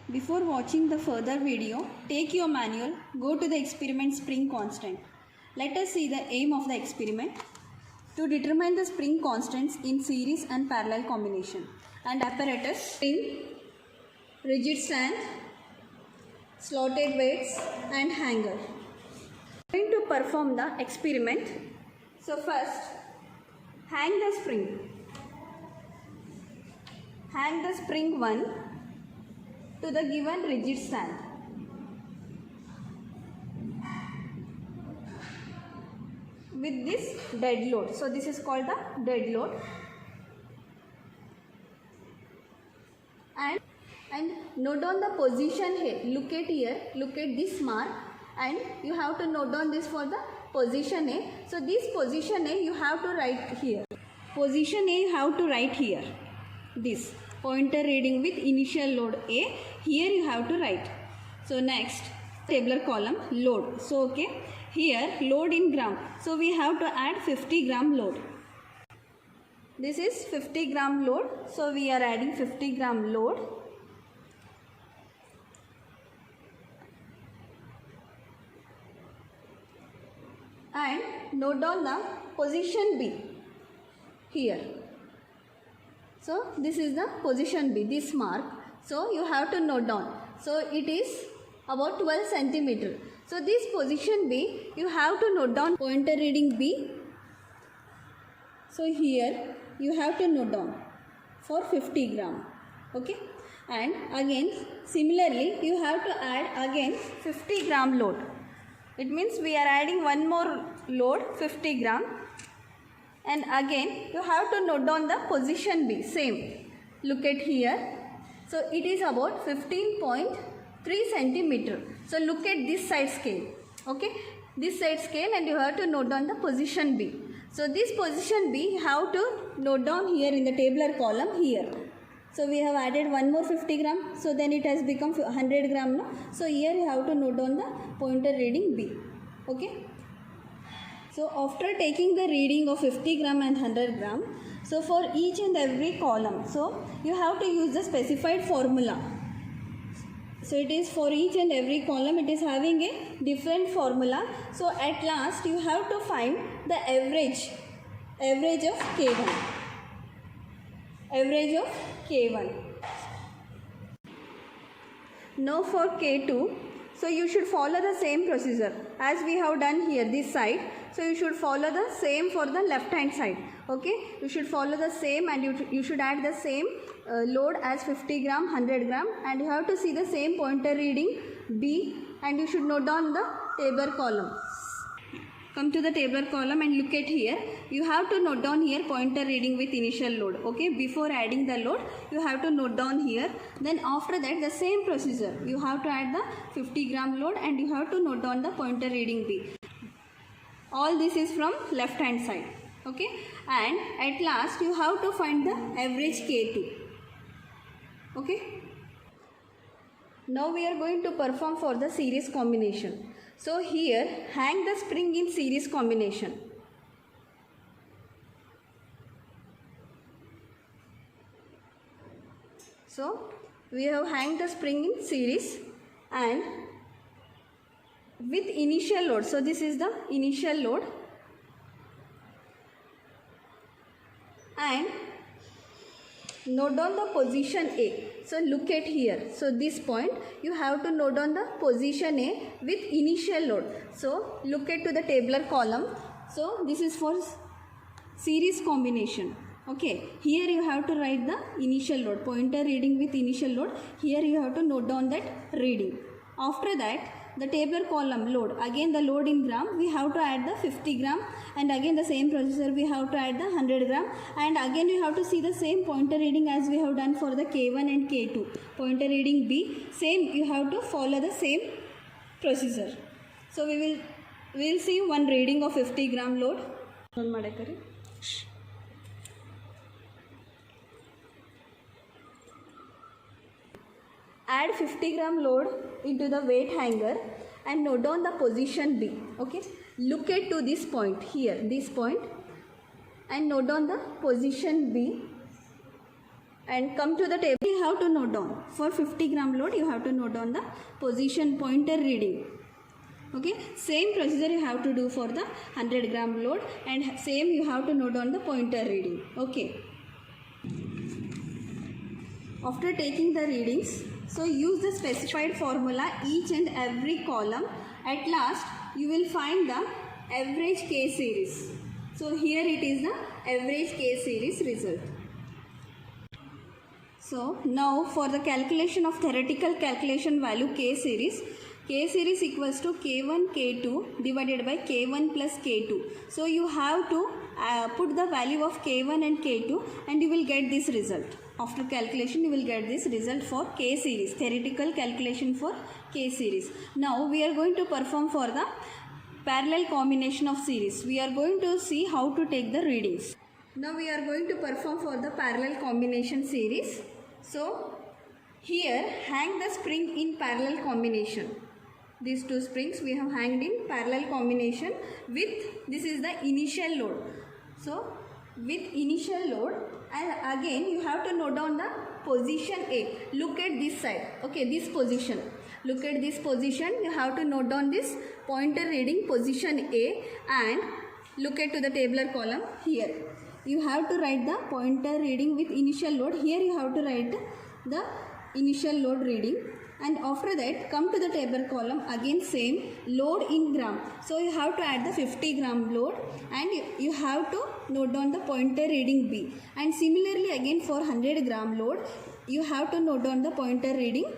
Before watching the further video, take your manual, go to the experiment spring constant. Let us see the aim of the experiment. To determine the spring constants in series and parallel combination. And apparatus, spring, rigid stand, slotted weights and hanger. We are going to perform the experiment. So first, hang the spring. Hang the spring 1 to the given rigid stand. With this dead load. So this is called the dead load. And note down the position here. Look at here. Look at this mark. And you have to note down this for the position A. So this position A you have to write here. Position A you have to write here. This pointer reading with initial load A. Here you have to write. So next, tabular column load. So okay. Here load in gram. So we have to add 50 gram load. This is 50 gram load. So we are adding 50 gram load. And note down the position B here. So this is the position B, this mark. So you have to note down. So it is about 12 centimeter. So this position B, you have to note down pointer reading B. So here you have to note down for 50 gram. Okay. And again similarly you have to add again 50 gram load. It means we are adding one more load 50 gram. And again you have to note down the position B. Same. Look at here. So it is about 15.3 centimeter. So look at this side scale. Okay. This side scale and you have to note down the position B. So this position B you have to note down here in the tabular column here. So we have added one more 50 gram. So then it has become 100 gram now. So here you have to note down the pointer reading B. Okay. So after taking the reading of 50 gram and 100 gram. So for each and every column. So you have to use the specified formula. So it is for each and every column it is having a different formula. So at last you have to find the average of K1. Average of K1. Now for K2, so you should follow the same procedure as we have done here this side. So you should follow the same for the left hand side. Okay, you should follow the same and you should add the same load as 50 gram, 100 gram and you have to see the same pointer reading B and you should note down the tabular column. Come to the tabular column and look at here. You have to note down here pointer reading with initial load. Okay, before adding the load, you have to note down here. Then after that, the same procedure. You have to add the 50 gram load and you have to note down the pointer reading B. All this is from left hand side. Okay, and at last you have to find the average K2. Okay. Now we are going to perform for the series combination. So here hang the spring in series combination. So we have hanged the spring in series and with initial load. So this is the initial load and note down the position A. So look at here. So this point you have to note down the position A with initial load. So look at to the tabular column. So this is for series combination. Okay. Here you have to write the initial load. Pointer reading with initial load. Here you have to note down that reading. After that the tabular column load. Again the load in gram. We have to add the 50 gram. And again the same procedure we have to add the 100 gram and again you have to see the same pointer reading as we have done for the K1 and K2. Pointer reading B, same you have to follow the same procedure. So we will see one reading of 50 gram load. Add 50 gram load into the weight hanger and note down the position B. Okay. Look at to this point here, this point and note down the position B and come to the table. You have to note down for 50 gram load, you have to note down the position pointer reading. Okay, same procedure you have to do for the 100 gram load, and same you have to note down the pointer reading. Okay, after taking the readings, so use the specified formula each and every column. At last you will find the average K series. So here it is the average K series result. So now for the calculation of theoretical calculation value K series equals to K1 K2 divided by K1 plus K2. So you have to put the value of K1 and K2 and you will get this result. After calculation you will get this result for K series, theoretical calculation for K series. Now we are going to perform for the parallel combination of series. We are going to see how to take the readings. Now we are going to perform for the parallel combination series. So here hang the spring in parallel combination. These two springs we have hanged in parallel combination with, this is the initial load. So with initial load, and again you have to note down the position A. Look at this side. Okay, this position. Look at this position. You have to note down this pointer reading position A and look at to the tabular column here. You have to write the pointer reading with initial load. Here you have to write the initial load reading, and after that come to the table column, again same load in gram. So you have to add the 50 gram load and you have to note down the pointer reading B, and similarly again for 100 gram load you have to note down the pointer reading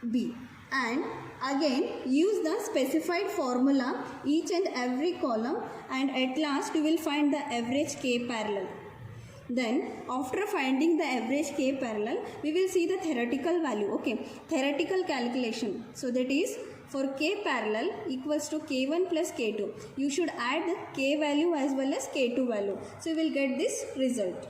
B, and again use the specified formula each and every column, and at last you will find the average K parallel. Then after finding the average K parallel, we will see the theoretical value. Okay, theoretical calculation. So that is for K parallel equals to K1 plus K2. You should add the K value as well as K2 value. So you will get this result.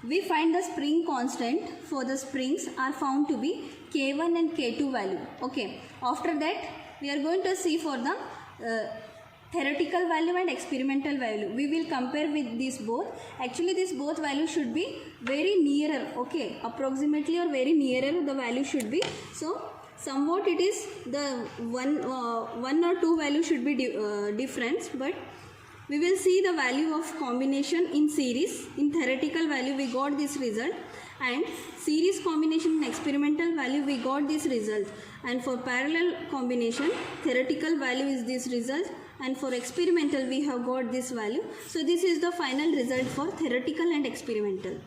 We find the spring constant for the springs are found to be K1 and K2 value. Okay, after that we are going to see for the theoretical value and experimental value. We will compare with these both. Actually these both values should be very nearer. Okay, approximately or very nearer the value should be. So somewhat it is the one or two value should be difference, but we will see the value of combination in series. In theoretical value we got this result, and series combination in experimental value we got this result, and for parallel combination theoretical value is this result, and for experimental we have got this value. So this is the final result for theoretical and experimental.